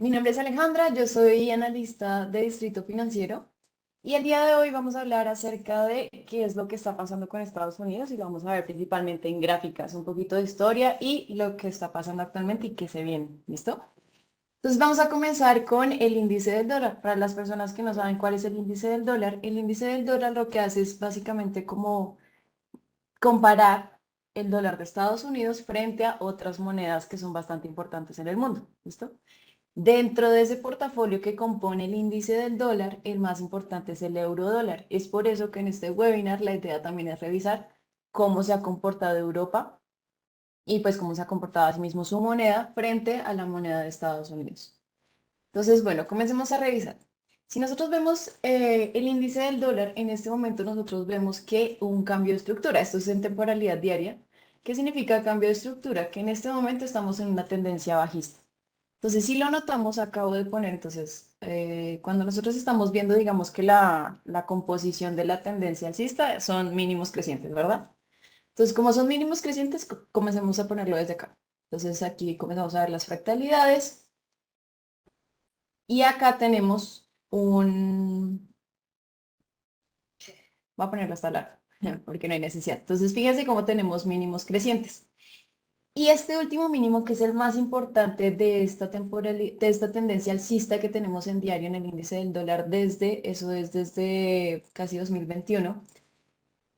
Mi nombre es Alejandra, yo soy analista de Distrito Financiero y el día de hoy vamos a hablar acerca de qué es lo que está pasando con Estados Unidos y lo vamos a ver principalmente en gráficas, un poquito de historia y lo que está pasando actualmente y qué se viene. ¿Listo? Entonces vamos a comenzar con el índice del dólar. Para las personas que no saben cuál es el índice del dólar lo que hace es básicamente como comparar el dólar de Estados Unidos frente a otras monedas que son bastante importantes en el mundo. ¿Listo? Dentro de ese portafolio que compone el índice del dólar, el más importante es el euro dólar. Es por eso que en este webinar la idea también es revisar cómo se ha comportado Europa y pues cómo se ha comportado asimismo su moneda frente a la moneda de Estados Unidos. Entonces, bueno, comencemos a revisar. Si nosotros vemos el índice del dólar, en este momento nosotros vemos que hubo un cambio de estructura. Esto es en temporalidad diaria. ¿Qué significa cambio de estructura? Que en este momento estamos en una tendencia bajista. Entonces, si lo notamos, acabo de poner, entonces, cuando nosotros estamos viendo, digamos que la composición de la tendencia alcista son mínimos crecientes, ¿verdad? Entonces, como son mínimos crecientes, comencemos a ponerlo desde acá. Entonces, aquí comenzamos a ver las fractalidades y acá tenemos voy a ponerlo hasta largo, porque no hay necesidad. Entonces, fíjense cómo tenemos mínimos crecientes. Y este último mínimo, que es el más importante de esta de esta tendencia alcista que tenemos en diario en el índice del dólar eso es desde casi 2021,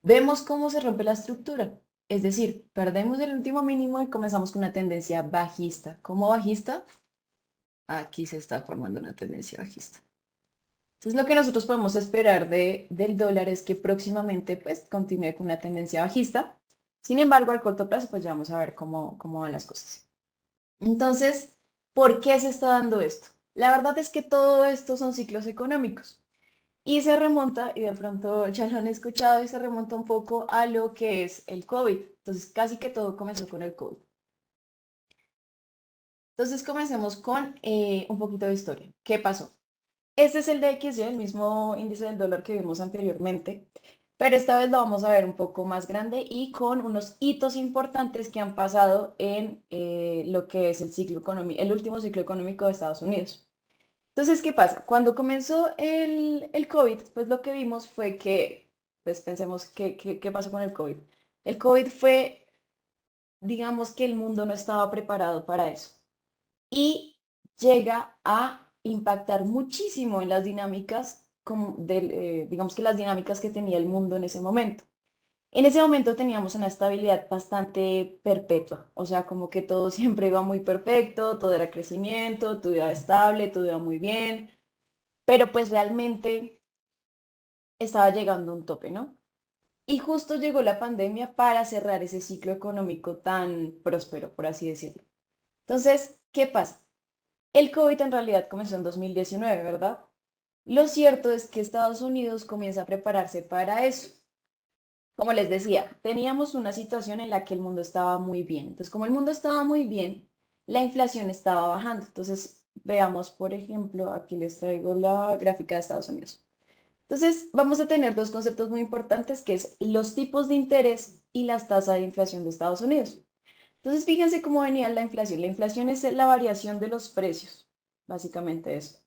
vemos cómo se rompe la estructura. Es decir, perdemos el último mínimo y comenzamos con una tendencia bajista. ¿Cómo bajista? Aquí se está formando una tendencia bajista. Entonces, lo que nosotros podemos esperar del dólar es que próximamente pues continúe con una tendencia bajista. Sin embargo, al corto plazo, pues ya vamos a ver cómo van las cosas. Entonces, ¿por qué se está dando esto? La verdad es que todo esto son ciclos económicos y se remonta, y de pronto ya lo han escuchado, y se remonta un poco a lo que es el COVID. Entonces, casi que todo comenzó con el COVID. Entonces, comencemos con un poquito de historia. ¿Qué pasó? Este es el DXY, el mismo índice del dólar que vimos anteriormente, pero esta vez lo vamos a ver un poco más grande y con unos hitos importantes que han pasado en lo que es el ciclo económico, el último ciclo económico de Estados Unidos. Entonces, ¿qué pasa? Cuando comenzó el COVID, pues lo que vimos fue que, pues pensemos, ¿qué pasó con el COVID? El COVID fue, digamos que el mundo no estaba preparado para eso y llega a impactar muchísimo en las dinámicas, digamos que las dinámicas que tenía el mundo en ese momento. En ese momento teníamos una estabilidad bastante perpetua, o sea, como que todo siempre iba muy perfecto, todo era crecimiento, todo iba estable, todo iba muy bien, pero pues realmente estaba llegando a un tope, ¿no? Y justo llegó la pandemia para cerrar ese ciclo económico tan próspero, por así decirlo. Entonces, ¿qué pasa? El COVID en realidad comenzó en 2019, ¿verdad? Lo cierto es que Estados Unidos comienza a prepararse para eso. Como les decía, teníamos una situación en la que el mundo estaba muy bien. Entonces, como el mundo estaba muy bien, la inflación estaba bajando. Entonces, veamos, por ejemplo, aquí les traigo la gráfica de Estados Unidos. Entonces, vamos a tener dos conceptos muy importantes, que es los tipos de interés y las tasas de inflación de Estados Unidos. Entonces, fíjense cómo venía la inflación. La inflación es la variación de los precios, básicamente eso.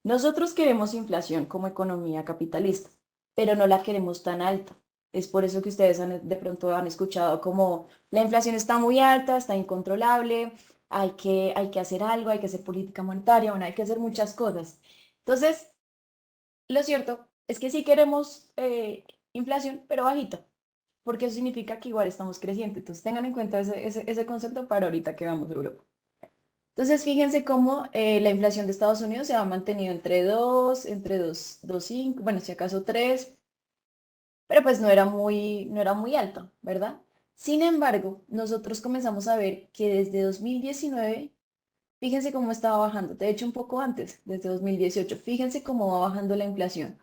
Nosotros queremos inflación como economía capitalista, pero no la queremos tan alta. Es por eso que ustedes de pronto han escuchado como la inflación está muy alta, está incontrolable, hay que hacer algo, hay que hacer política monetaria, bueno, hay que hacer muchas cosas. Entonces, lo cierto es que sí queremos inflación, pero bajita, porque eso significa que igual estamos creciendo. Entonces tengan en cuenta ese concepto para ahorita que vamos a Europa. Entonces fíjense cómo la inflación de Estados Unidos se ha mantenido entre 2,5, bueno, si acaso 3, pero pues no era muy alto, ¿verdad? Sin embargo, nosotros comenzamos a ver que desde 2019, fíjense cómo estaba bajando, de hecho un poco antes, desde 2018, fíjense cómo va bajando la inflación.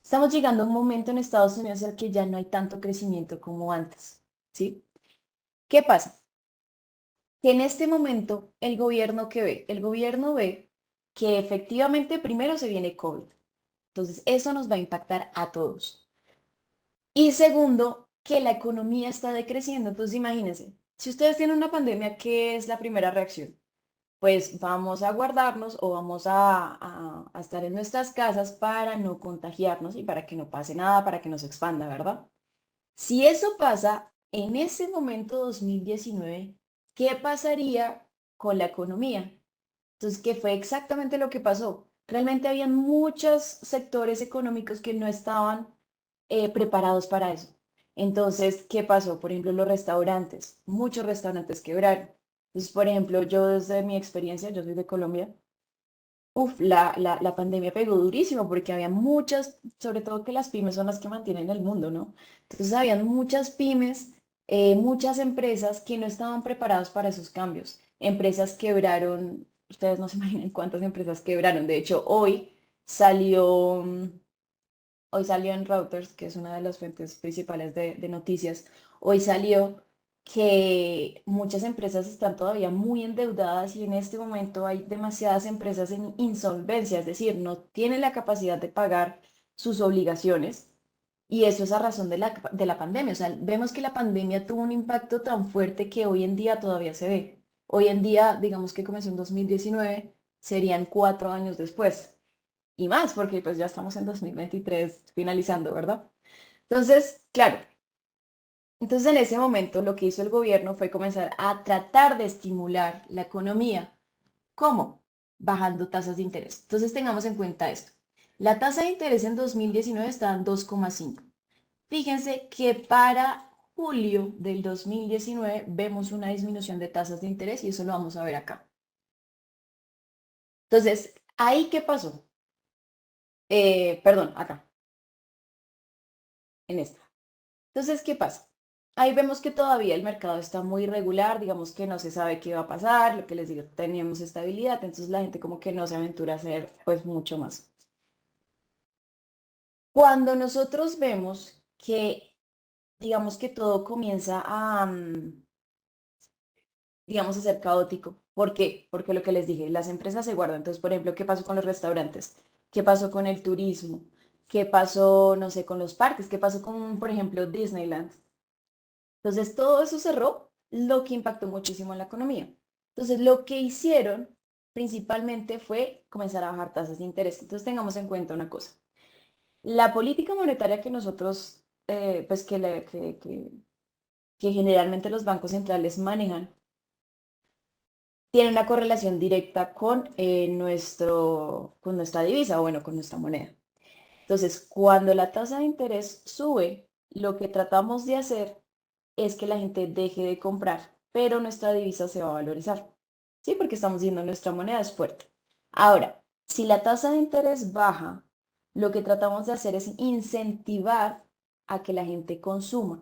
Estamos llegando a un momento en Estados Unidos en el que ya no hay tanto crecimiento como antes, ¿sí? ¿Qué pasa? Que en este momento el gobierno ve que efectivamente primero se viene COVID. Entonces, eso nos va a impactar a todos. Y segundo, que la economía está decreciendo. Entonces, imagínense, si ustedes tienen una pandemia, ¿qué es la primera reacción? pues vamos a guardarnos o vamos a estar en nuestras casas para no contagiarnos y para que no pase nada, para que no se expanda, ¿verdad? Si eso pasa en ese momento 2019, ¿qué pasaría con la economía? Entonces, ¿qué fue exactamente lo que pasó? Realmente habían muchos sectores económicos que no estaban preparados para eso. Entonces, ¿qué pasó? Por ejemplo, los restaurantes. Muchos restaurantes quebraron. Entonces, por ejemplo, yo desde mi experiencia, yo soy de Colombia, la pandemia pegó durísimo porque había muchas, sobre todo que las pymes son las que mantienen el mundo, ¿no? Entonces, habían muchas pymes, muchas empresas que no estaban preparadas para esos cambios. Empresas quebraron, ustedes no se imaginan cuántas empresas quebraron. De hecho, salió, hoy salió en Reuters, que es una de las fuentes principales de noticias, hoy salió que muchas empresas están todavía muy endeudadas y en este momento hay demasiadas empresas en insolvencia, es decir, no tienen la capacidad de pagar sus obligaciones y eso es a razón de la pandemia. O sea, vemos que la pandemia tuvo un impacto tan fuerte que hoy en día todavía se ve. Hoy en día, digamos que comenzó en 2019, serían 4 años después y más, porque pues ya estamos en 2023 finalizando, ¿verdad? Entonces, claro, entonces en ese momento lo que hizo el gobierno fue comenzar a tratar de estimular la economía. ¿Cómo? Bajando tasas de interés. Entonces tengamos en cuenta esto. La tasa de interés en 2019 estaba en 2,5. Fíjense que para julio del 2019 vemos una disminución de tasas de interés y eso lo vamos a ver acá. Entonces, ¿ahí qué pasó? Perdón, acá, en esta. Entonces, ¿qué pasa? Ahí vemos que todavía el mercado está muy irregular, digamos que no se sabe qué va a pasar, lo que les digo, teníamos estabilidad, entonces la gente como que no se aventura a hacer pues mucho más. Cuando nosotros vemos que, digamos que todo comienza digamos, a ser caótico. ¿Por qué? Porque lo que les dije, las empresas se guardan. Entonces, por ejemplo, ¿qué pasó con los restaurantes? ¿Qué pasó con el turismo? ¿Qué pasó, no sé, con los parques? ¿Qué pasó con, por ejemplo, Disneyland? Entonces, todo eso cerró, lo que impactó muchísimo en la economía. Entonces, lo que hicieron principalmente fue comenzar a bajar tasas de interés. Entonces, tengamos en cuenta una cosa. La política monetaria que nosotros, pues que generalmente los bancos centrales manejan, tiene una correlación directa con nuestra divisa, o bueno, con nuestra moneda. Entonces, cuando la tasa de interés sube, lo que tratamos de hacer es que la gente deje de comprar, pero nuestra divisa se va a valorizar. ¿Sí? Porque estamos diciendo nuestra moneda es fuerte. Ahora, si la tasa de interés baja, lo que tratamos de hacer es incentivar a que la gente consuma.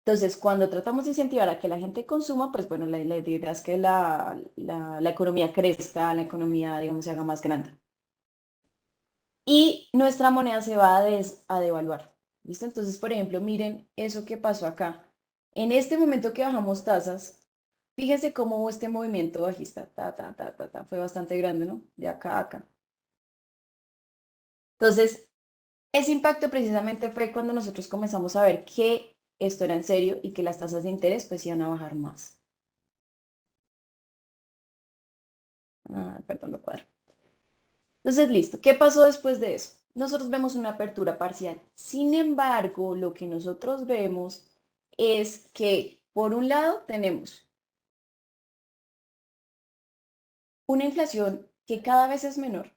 Entonces, cuando tratamos de incentivar a que la gente consuma, pues bueno, la idea es que la economía crezca, la economía, digamos, se haga más grande. Y nuestra moneda se va a devaluar. ¿Listo? Entonces, por ejemplo, miren eso que pasó acá. En este momento que bajamos tasas, fíjense cómo hubo este movimiento bajista. Fue bastante grande, ¿no? De acá a acá. Entonces, ese impacto precisamente fue cuando nosotros comenzamos a ver que esto era en serio y que las tasas de interés pues iban a bajar más. Perdón, lo cuadro. Entonces, listo. ¿Qué pasó después de eso? Nosotros vemos una apertura parcial. Sin embargo, lo que nosotros vemos es que, por un lado, tenemos una inflación que cada vez es menor.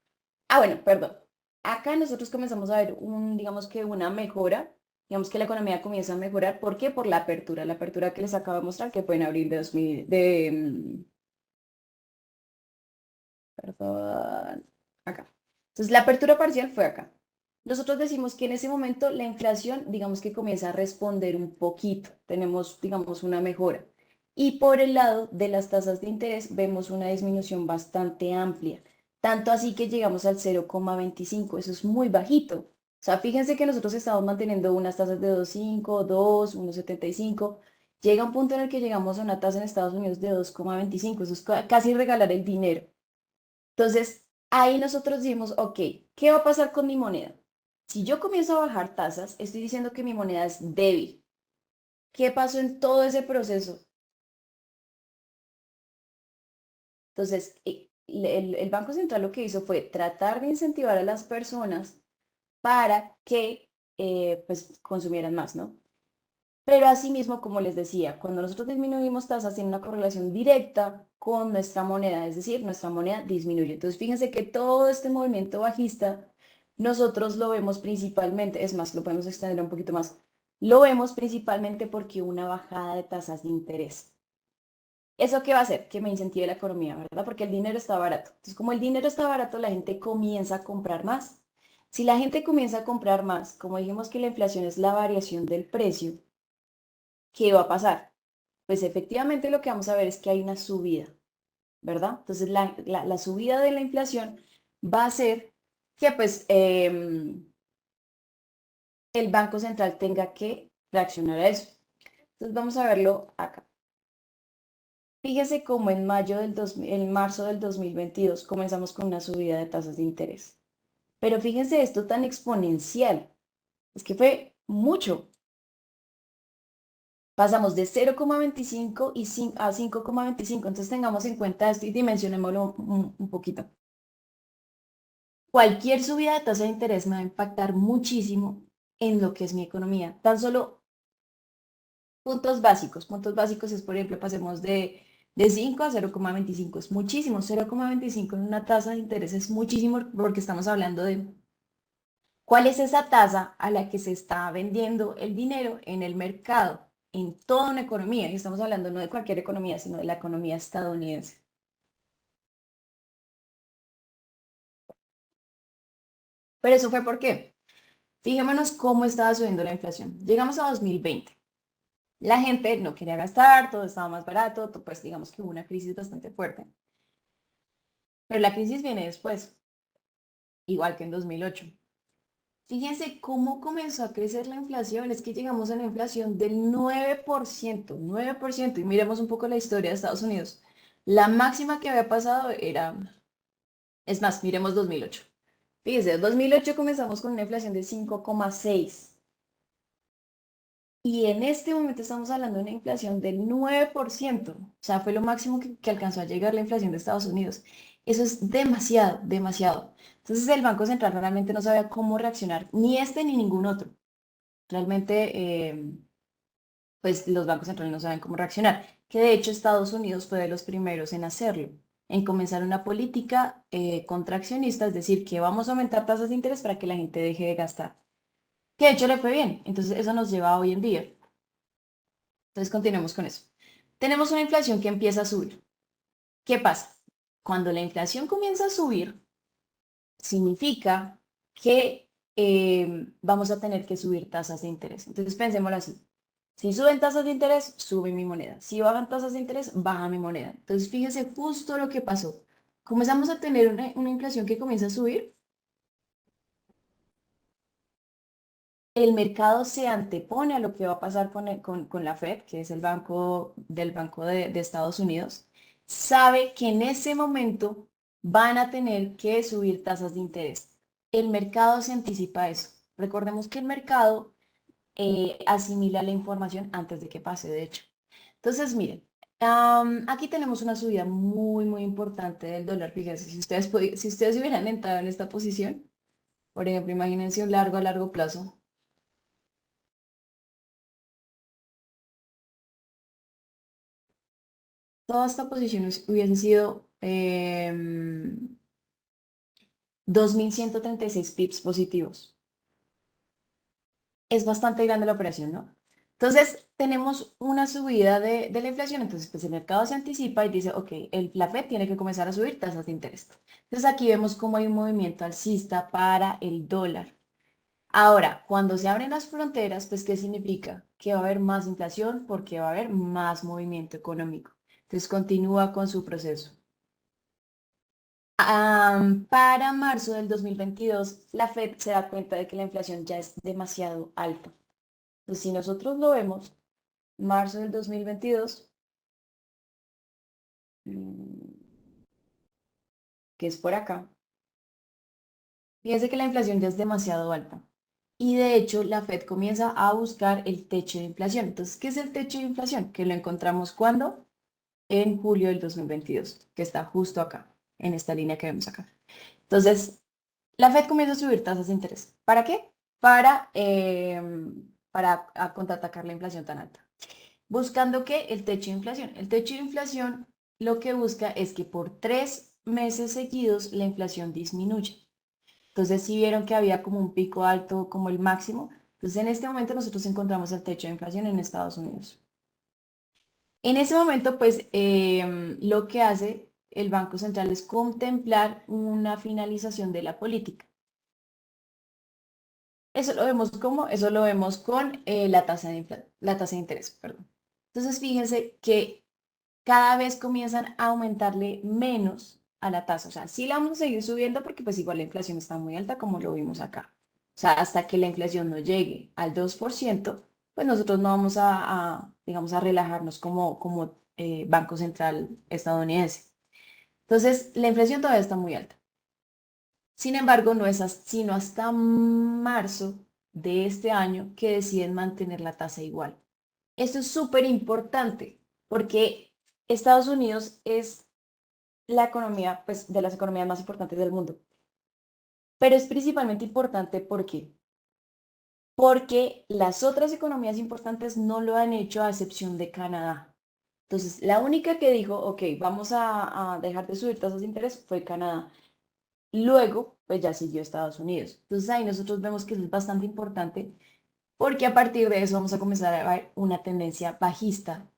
Bueno, perdón. Acá nosotros comenzamos a ver digamos que una mejora, digamos que la economía comienza a mejorar. ¿Por qué? Por la apertura que les acabo de mostrar, que fue en abril de 2000, perdón, acá. Entonces, la apertura parcial fue acá. Nosotros decimos que en ese momento la inflación, digamos que comienza a responder un poquito, tenemos, digamos, una mejora. Y por el lado de las tasas de interés vemos una disminución bastante amplia, tanto así que llegamos al 0,25, eso es muy bajito. O sea, fíjense que nosotros estamos manteniendo unas tasas de 2,5, 2, 1,75. Llega un punto en el que llegamos a una tasa en Estados Unidos de 2,25, eso es casi regalar el dinero. Entonces, ahí nosotros decimos, ok, ¿qué va a pasar con mi moneda? Si yo comienzo a bajar tasas, estoy diciendo que mi moneda es débil. ¿Qué pasó en todo ese proceso? Entonces, el Banco Central lo que hizo fue tratar de incentivar a las personas para que pues consumieran más, ¿no? Pero asimismo, como les decía, cuando nosotros disminuimos tasas, tiene una correlación directa con nuestra moneda, es decir, nuestra moneda disminuye. Entonces, fíjense que todo este movimiento bajista, nosotros lo vemos principalmente, es más, lo podemos extender un poquito más, lo vemos principalmente porque una bajada de tasas de interés. ¿Eso qué va a hacer? Que me incentive la economía, ¿verdad? Porque el dinero está barato. Entonces, como el dinero está barato, la gente comienza a comprar más. Si la gente comienza a comprar más, como dijimos que la inflación es la variación del precio, ¿qué va a pasar? Pues efectivamente lo que vamos a ver es que hay una subida, ¿verdad? Entonces la subida de la inflación va a hacer que pues el Banco Central tenga que reaccionar a eso. Entonces vamos a verlo acá. Fíjese cómo en marzo del 2022 comenzamos con una subida de tasas de interés. Pero fíjense esto tan exponencial. Es que fue mucho. Pasamos de 0,25 a 5,25. Entonces tengamos en cuenta esto y dimensionémoslo un poquito. Cualquier subida de tasa de interés me va a impactar muchísimo en lo que es mi economía. Tan solo puntos básicos. Puntos básicos es, por ejemplo, pasemos de 5 a 0,25. Es muchísimo. 0,25 en una tasa de interés es muchísimo porque estamos hablando de cuál es esa tasa a la que se está vendiendo el dinero en el mercado, en toda una economía. Y estamos hablando no de cualquier economía, sino de la economía estadounidense. Pero eso fue por qué. Fijémonos cómo estaba subiendo la inflación. Llegamos a 2020. La gente no quería gastar, todo estaba más barato, pues digamos que hubo una crisis bastante fuerte. Pero la crisis viene después, igual que en 2008. Fíjense cómo comenzó a crecer la inflación, es que llegamos a la inflación del 9%, 9%, y miremos un poco la historia de Estados Unidos. La máxima que había pasado era, es más, miremos 2008. Fíjense, en 2008 comenzamos con una inflación de 5,6. Y en este momento estamos hablando de una inflación del 9%. O sea, fue lo máximo que alcanzó a llegar la inflación de Estados Unidos. Eso es demasiado, demasiado. Entonces el Banco Central realmente no sabía cómo reaccionar, ni este ni ningún otro. Realmente, pues los bancos centrales no saben cómo reaccionar. Que de hecho Estados Unidos fue de los primeros en hacerlo, en comenzar una política contraccionista, es decir, que vamos a aumentar tasas de interés para que la gente deje de gastar. Que de hecho le fue bien. Entonces eso nos lleva a hoy en día. Entonces continuemos con eso. Tenemos una inflación que empieza a subir. ¿Qué pasa? Cuando la inflación comienza a subir, significa que vamos a tener que subir tasas de interés. Entonces pensémoslo así. Si suben tasas de interés, sube mi moneda. Si bajan tasas de interés, baja mi moneda. Entonces fíjese justo lo que pasó. Comenzamos a tener una inflación que comienza a subir. El mercado se antepone a lo que va a pasar con la Fed, que es el banco del Banco de Estados Unidos, sabe que en ese momento van a tener que subir tasas de interés. El mercado se anticipa a eso. Recordemos que el mercado asimila la información antes de que pase, de hecho. Entonces, miren, aquí tenemos una subida muy, muy importante del dólar. Fíjense, si ustedes hubieran entrado en esta posición, por ejemplo, imagínense un largo a largo plazo. Toda esta posición hubiesen sido 2.136 pips positivos. Es bastante grande la operación, ¿no? Entonces, tenemos una subida de la inflación, entonces pues el mercado se anticipa y dice, ok, la Fed tiene que comenzar a subir tasas de interés. Entonces aquí vemos cómo hay un movimiento alcista para el dólar. Ahora, cuando se abren las fronteras, pues ¿qué significa? Que va a haber más inflación porque va a haber más movimiento económico. Entonces continúa con su proceso. Para marzo del 2022, la Fed se da cuenta de que la inflación ya es demasiado alta. Entonces, si nosotros lo vemos, marzo del 2022, mm, que es por acá, fíjense que la inflación ya es demasiado alta. Y de hecho, la Fed comienza a buscar el techo de inflación. Entonces, ¿qué es el techo de inflación? Que lo encontramos cuando? en julio del 2022, que está justo acá, en esta línea que vemos acá. Entonces, la Fed comienza a subir tasas de interés. ¿Para qué? Para contraatacar la inflación tan alta. Buscando que el techo de inflación. El techo de inflación lo que busca es que por 3 meses seguidos la inflación disminuya. Entonces, si vieron que había como un pico alto, como el máximo. Entonces, en este momento nosotros encontramos el techo de inflación en Estados Unidos. En ese momento, pues, lo que hace el Banco Central es contemplar una finalización de la política. Eso lo vemos con la tasa de interés, perdón. Entonces, fíjense que cada vez comienzan a aumentarle menos a la tasa. O sea, sí la vamos a seguir subiendo porque pues igual la inflación está muy alta como lo vimos acá. O sea, hasta que la inflación no llegue al 2%, pues nosotros no vamos digamos, a relajarnos como Banco Central estadounidense. Entonces, la inflación todavía está muy alta. Sin embargo, no es sino hasta marzo de este año que deciden mantener la tasa igual. Esto es súper importante porque Estados Unidos es la economía, pues, de las economías más importantes del mundo. Pero es principalmente importante porque las otras economías importantes no lo han hecho a excepción de Canadá. Entonces, la única que dijo, ok, vamos a dejar de subir tasas de interés fue Canadá. Luego, pues ya siguió Estados Unidos. Entonces ahí nosotros vemos que eso es bastante importante porque a partir de eso vamos a comenzar a ver una tendencia bajista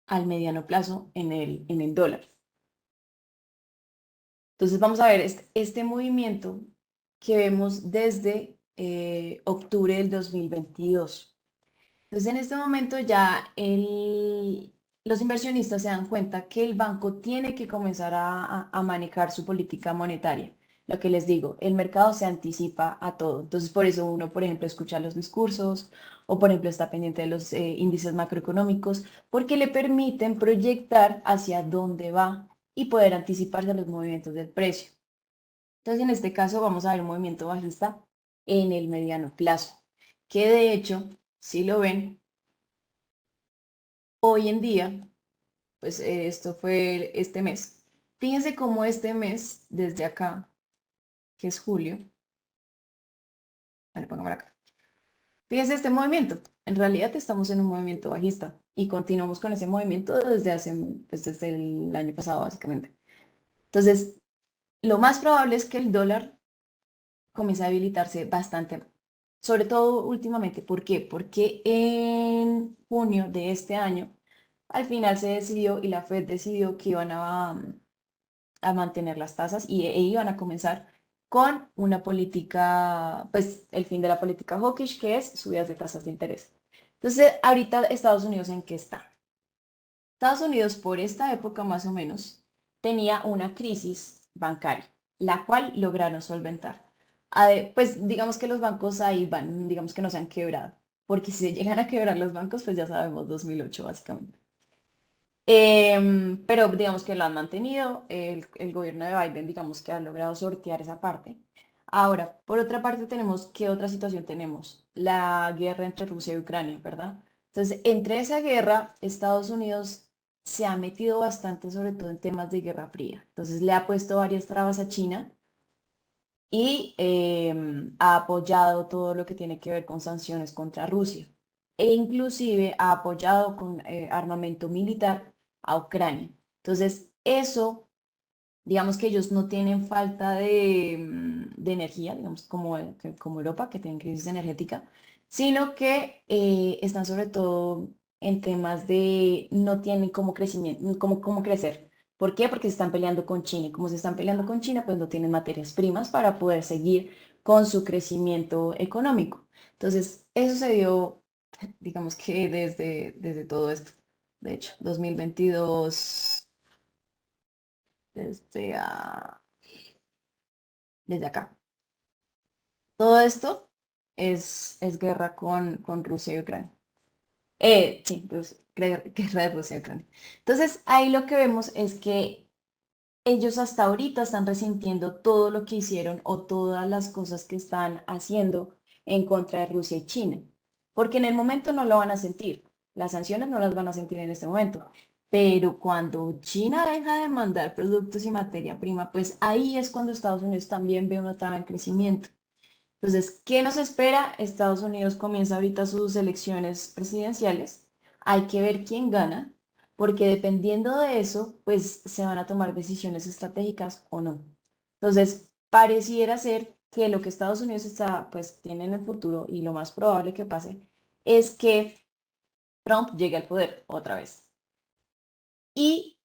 al mediano plazo en el dólar. Entonces vamos a ver este movimiento que vemos desde octubre del 2022. Entonces en este momento ya los inversionistas se dan cuenta que el banco tiene que comenzar a manejar su política monetaria. Lo que les digo, el mercado se anticipa a todo. Entonces por eso uno, por ejemplo, escucha los discursos o por ejemplo está pendiente de los índices macroeconómicos porque le permiten proyectar hacia dónde va y poder anticiparse a los movimientos del precio. Entonces, en este caso vamos a ver un movimiento bajista en el mediano plazo, que de hecho, si lo ven, hoy en día, pues esto fue este mes. Fíjense cómo este mes, desde acá, que es julio, a ver, pongámoslo acá. Fíjense este movimiento. En realidad estamos en un movimiento bajista y continuamos con ese movimiento desde el año pasado, básicamente. Entonces, lo más probable es que el dólar comienza a debilitarse bastante, sobre todo últimamente. ¿Por qué? Porque en junio de este año, al final se decidió y la Fed decidió que iban a mantener las tasas e iban a comenzar con una política, pues el fin de la política hawkish, que es subidas de tasas de interés. Entonces, ahorita Estados Unidos, ¿en qué está? Estados Unidos, por esta época más o menos, tenía una crisis bancaria, la cual lograron solventar. Pues digamos que los bancos ahí van, digamos que no se han quebrado, porque si se llegan a quebrar los bancos, pues ya sabemos, 2008 básicamente. Pero digamos que lo han mantenido, el gobierno de Biden, digamos que ha logrado sortear esa parte. Ahora, por otra parte tenemos, ¿qué otra situación tenemos? La guerra entre Rusia y Ucrania, ¿verdad? Entonces, entre esa guerra, Estados Unidos se ha metido bastante, sobre todo en temas de Guerra Fría. Entonces, le ha puesto varias trabas a China y ha apoyado todo lo que tiene que ver con sanciones contra Rusia. E inclusive ha apoyado con armamento militar a Ucrania. Entonces, eso, digamos que ellos no tienen falta de energía, digamos, como Europa, que tienen crisis energética, sino que están sobre todo en temas de no tienen como crecimiento, como crecer. ¿Por qué? Porque se están peleando con China. Y como se están peleando con China, pues no tienen materias primas para poder seguir con su crecimiento económico. Entonces, eso se dio, digamos que desde todo esto. De hecho, 2022 desde, desde acá. Todo esto es guerra con Rusia y Ucrania. Sí, guerra de Rusia y Ucrania. Entonces, ahí lo que vemos es que ellos hasta ahorita están resintiendo todo lo que hicieron o todas las cosas que están haciendo en contra de Rusia y China, porque en el momento no lo van a sentir. Las sanciones no las van a sentir en este momento, Pero cuando China deja de mandar productos y materia prima, pues ahí es cuando Estados Unidos también ve una traba en crecimiento. Entonces, ¿qué nos espera? Estados Unidos comienza ahorita sus elecciones presidenciales. Hay que ver quién gana, porque dependiendo de eso, pues se van a tomar decisiones estratégicas o no. Entonces, pareciera ser que lo que Estados Unidos está, pues, tiene en el futuro y lo más probable que pase es que Trump llegue al poder otra vez. Y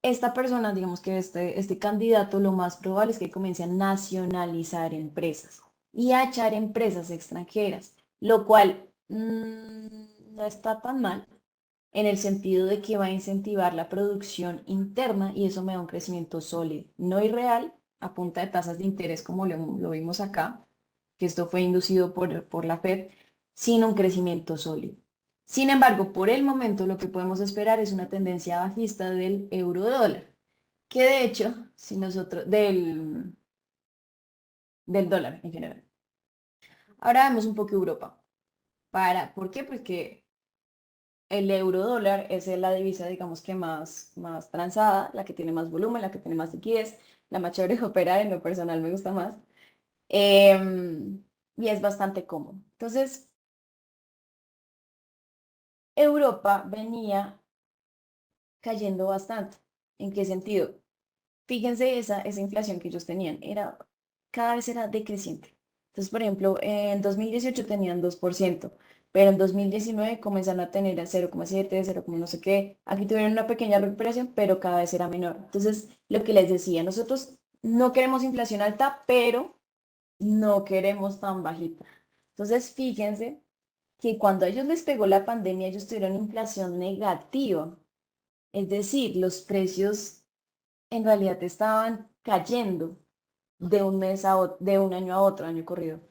esta persona, digamos que este candidato, lo más probable es que comience a nacionalizar empresas y a echar empresas extranjeras, lo cual no está tan mal en el sentido de que va a incentivar la producción interna y eso me da un crecimiento sólido, no irreal, a punta de tasas de interés como lo vimos acá, que esto fue inducido por la Fed, sino un crecimiento sólido. Sin embargo, por el momento lo que podemos esperar es una tendencia bajista del euro dólar, que de hecho, si nosotros, del dólar en general. Ahora vemos un poco Europa. ¿Por qué? Porque el euro dólar es la divisa, digamos que más transada, la que tiene más volumen, la que tiene más liquidez, la más chévere de operar, en lo personal me gusta más, em, y es bastante cómodo. Entonces, Europa venía cayendo bastante. ¿En qué sentido? Fíjense esa inflación que ellos tenían, cada vez era decreciente. Entonces, por ejemplo, en 2018 tenían 2%, pero en 2019 comenzaron a tener a 0,7, 0, no sé qué. Aquí tuvieron una pequeña recuperación, pero cada vez era menor. Entonces, lo que les decía, nosotros no queremos inflación alta, pero no queremos tan bajita. Entonces, fíjense que cuando a ellos les pegó la pandemia, ellos tuvieron inflación negativa. Es decir, los precios en realidad estaban cayendo de un mes a otro, de un año a otro, año corrido.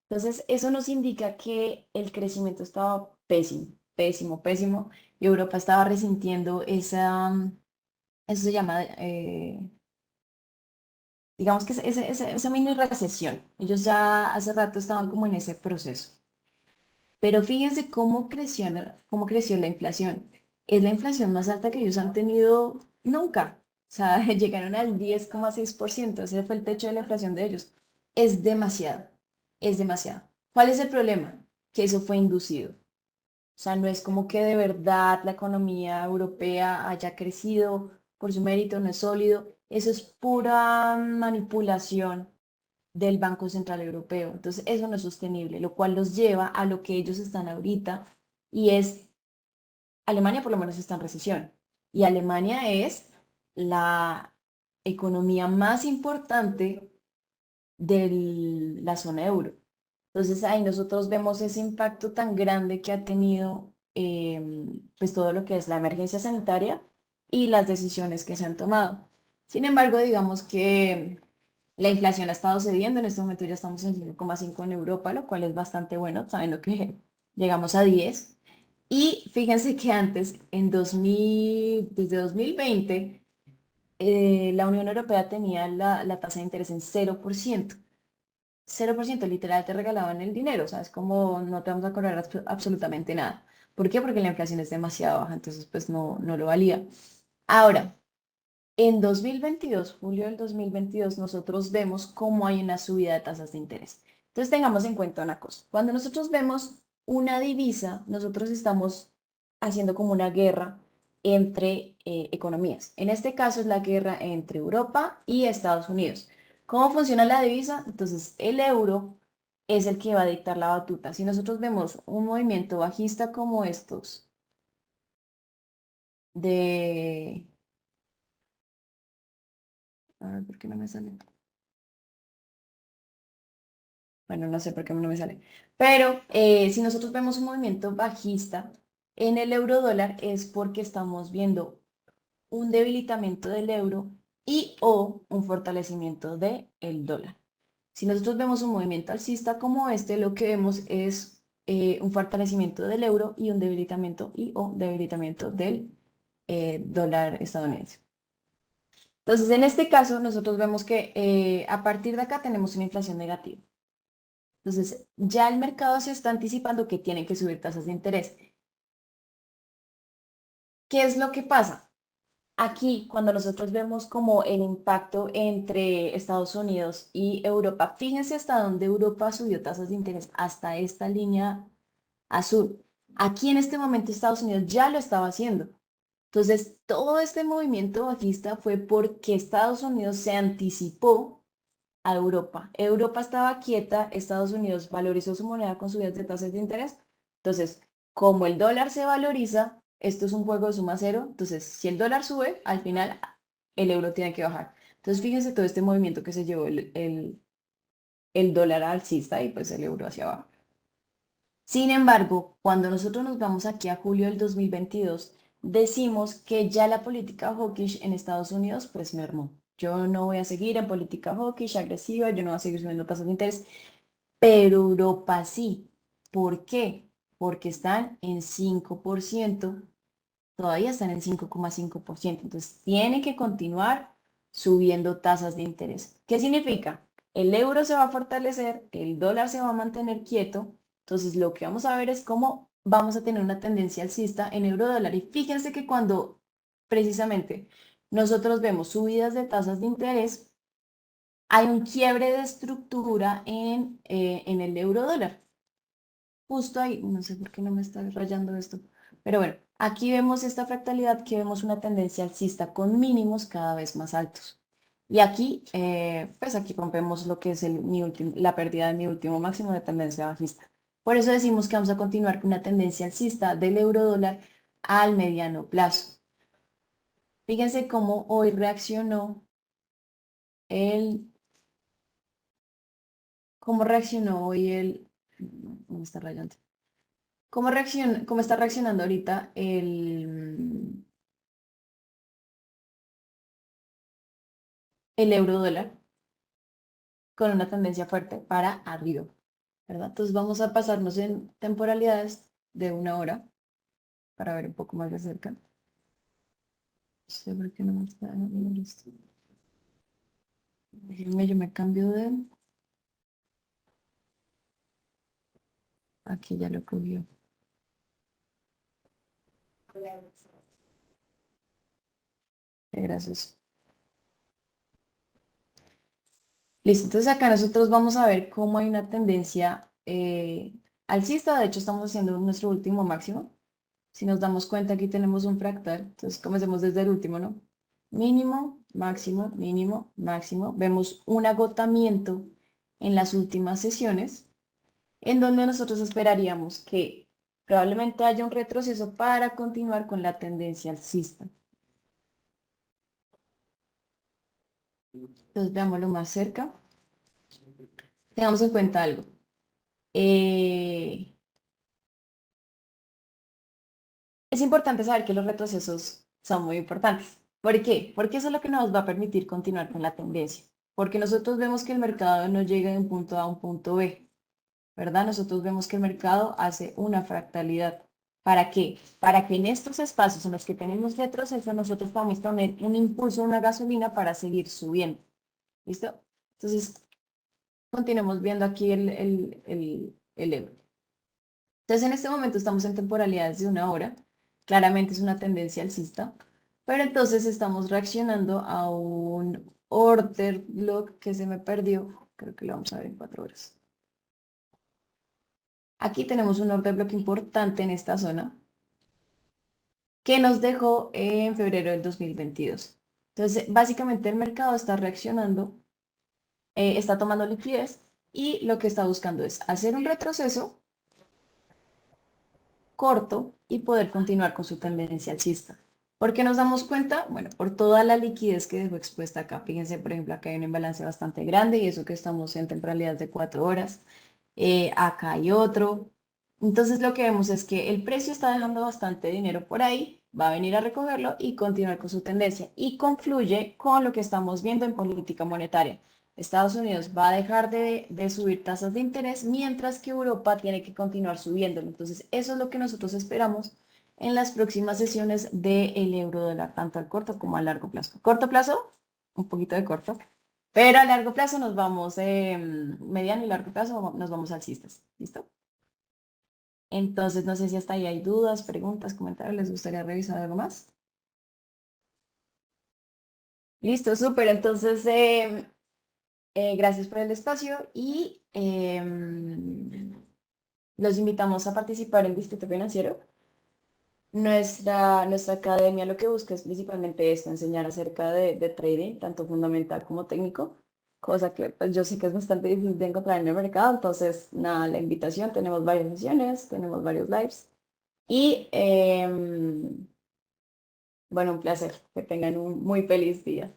Entonces, eso nos indica que el crecimiento estaba pésimo, pésimo, pésimo, y Europa estaba resintiendo eso se llama, digamos que esa mini recesión. Ellos ya hace rato estaban como en ese proceso. Pero fíjense cómo creció la inflación. Es la inflación más alta que ellos han tenido nunca. O sea, llegaron al 10,6%. Ese fue el techo de la inflación de ellos. Es demasiado, es demasiado. ¿Cuál es el problema? Que eso fue inducido. O sea, no es como que de verdad la economía europea haya crecido por su mérito, no es sólido. Eso es pura manipulación del Banco Central Europeo. Entonces, eso no es sostenible, lo cual los lleva a lo que ellos están ahorita y es, Alemania por lo menos está en recesión y Alemania es la economía más importante de la zona euro. Entonces, ahí nosotros vemos ese impacto tan grande que ha tenido pues todo lo que es la emergencia sanitaria y las decisiones que se han tomado. Sin embargo, digamos que la inflación ha estado cediendo, en este momento ya estamos en 5,5 en Europa, lo cual es bastante bueno, sabiendo que llegamos a 10. Y fíjense que antes, desde 2020, la Unión Europea tenía la tasa de interés en 0%. 0%, literal, te regalaban el dinero, ¿sabes? Como no te vamos a cobrar absolutamente nada. ¿Por qué? Porque la inflación es demasiado baja, entonces pues no lo valía. Ahora, en 2022, julio del 2022, nosotros vemos cómo hay una subida de tasas de interés. Entonces tengamos en cuenta una cosa. Cuando nosotros vemos una divisa, nosotros estamos haciendo como una guerra entre economías. En este caso es la guerra entre Europa y Estados Unidos. ¿Cómo funciona la divisa? Entonces el euro es el que va a dictar la batuta. Si nosotros vemos un movimiento bajista como estos de... A ver, ¿por qué no me sale? Bueno, no sé por qué no me sale. Pero si nosotros vemos un movimiento bajista en el euro dólar es porque estamos viendo un debilitamiento del euro y o un fortalecimiento del dólar. Si nosotros vemos un movimiento alcista como este, lo que vemos es un fortalecimiento del euro y un debilitamiento y o debilitamiento del dólar estadounidense. Entonces, en este caso, nosotros vemos que a partir de acá tenemos una inflación negativa. Entonces, ya el mercado se está anticipando que tienen que subir tasas de interés. ¿Qué es lo que pasa? Aquí, cuando nosotros vemos como el impacto entre Estados Unidos y Europa, fíjense hasta dónde Europa subió tasas de interés, hasta esta línea azul. Aquí en este momento Estados Unidos ya lo estaba haciendo. Entonces, todo este movimiento bajista fue porque Estados Unidos se anticipó a Europa. Europa estaba quieta, Estados Unidos valorizó su moneda con subidas de tasas de interés. Entonces, como el dólar se valoriza, esto es un juego de suma cero. Entonces, si el dólar sube, al final el euro tiene que bajar. Entonces, fíjense todo este movimiento que se llevó el dólar alcista y pues el euro hacia abajo. Sin embargo, cuando nosotros nos vamos aquí a julio del 2022, decimos que ya la política hawkish en Estados Unidos pues mermó. Yo no voy a seguir en política hawkish agresiva, yo no voy a seguir subiendo tasas de interés, pero Europa sí. ¿Por qué? Porque están en 5%, todavía están en 5,5%. Entonces, tiene que continuar subiendo tasas de interés. ¿Qué significa? El euro se va a fortalecer, el dólar se va a mantener quieto. Entonces, lo que vamos a ver es cómo vamos a tener una tendencia alcista en euro dólar. Y fíjense que cuando precisamente nosotros vemos subidas de tasas de interés, hay un quiebre de estructura en el euro dólar. Justo ahí, no sé por qué no me está rayando esto, pero bueno, aquí vemos esta fractalidad que vemos una tendencia alcista con mínimos cada vez más altos. Y aquí, pues aquí rompemos lo que es la pérdida de mi último máximo de tendencia bajista. Por eso decimos que vamos a continuar con una tendencia alcista del euro dólar al mediano plazo. Fíjense cómo hoy reaccionó el, cómo reaccionó hoy no me está rayando. ¿Cómo está reaccionando ahorita el euro dólar con una tendencia fuerte para arriba, ¿verdad? Entonces vamos a pasarnos en temporalidades de una hora para ver un poco más de cerca. No sé por qué no me está dando esto. Déjenme, yo me cambio de... Aquí ya lo cogió. Gracias. Listo, entonces acá nosotros vamos a ver cómo hay una tendencia alcista. De hecho, estamos haciendo nuestro último máximo. Si nos damos cuenta, aquí tenemos un fractal. Entonces, comencemos desde el último, ¿no? Mínimo, máximo, mínimo, máximo. Vemos un agotamiento en las últimas sesiones, en donde nosotros esperaríamos que probablemente haya un retroceso para continuar con la tendencia alcista. Entonces, veámoslo más cerca. Tengamos en cuenta algo. Eh, Es importante saber que los retrocesos son muy importantes. ¿Por qué? Porque eso es lo que nos va a permitir continuar con la tendencia. Porque nosotros vemos que el mercado no llega de un punto A a un punto B, ¿verdad? Nosotros vemos que el mercado hace una fractalidad. ¿Para qué? Para que en estos espacios en los que tenemos retroceso nosotros podamos tener un impulso, una gasolina para seguir subiendo. ¿Listo? Entonces, continuemos viendo aquí el euro. Entonces, en este momento estamos en temporalidades de una hora. Claramente es una tendencia alcista, pero entonces estamos reaccionando a un order block que se me perdió. Creo que lo vamos a ver en 4 horas. Aquí tenemos un order block importante en esta zona que nos dejó en febrero del 2022. Entonces, básicamente el mercado está reaccionando, está tomando liquidez y lo que está buscando es hacer un retroceso corto y poder continuar con su tendencia alcista. ¿Por qué nos damos cuenta? Bueno, por toda la liquidez que dejó expuesta acá. Fíjense, por ejemplo, acá hay un imbalance bastante grande y eso que estamos en temporalidad de 4 horas. Acá hay otro. Entonces lo que vemos es que el precio está dejando bastante dinero por ahí, va a venir a recogerlo y continuar con su tendencia. Y confluye con lo que estamos viendo en política monetaria. Estados Unidos va a dejar de subir tasas de interés, mientras que Europa tiene que continuar subiéndolo. Entonces, eso es lo que nosotros esperamos en las próximas sesiones del euro dólar, tanto al corto como a largo plazo. Corto plazo, un poquito de corto, pero a largo plazo nos vamos, mediano y largo plazo nos vamos alcistas. ¿Listo? Entonces, no sé si hasta ahí hay dudas, preguntas, comentarios, ¿les gustaría revisar algo más? Listo, súper. Entonces, gracias por el espacio y los invitamos a participar en Distrito Financiero. Nuestra academia lo que busca es principalmente esto, enseñar acerca de trading, tanto fundamental como técnico, cosa que pues, yo sé que es bastante difícil de encontrar en el mercado. Entonces, nada, la invitación, tenemos varias sesiones, tenemos varios lives y bueno, un placer, que tengan un muy feliz día.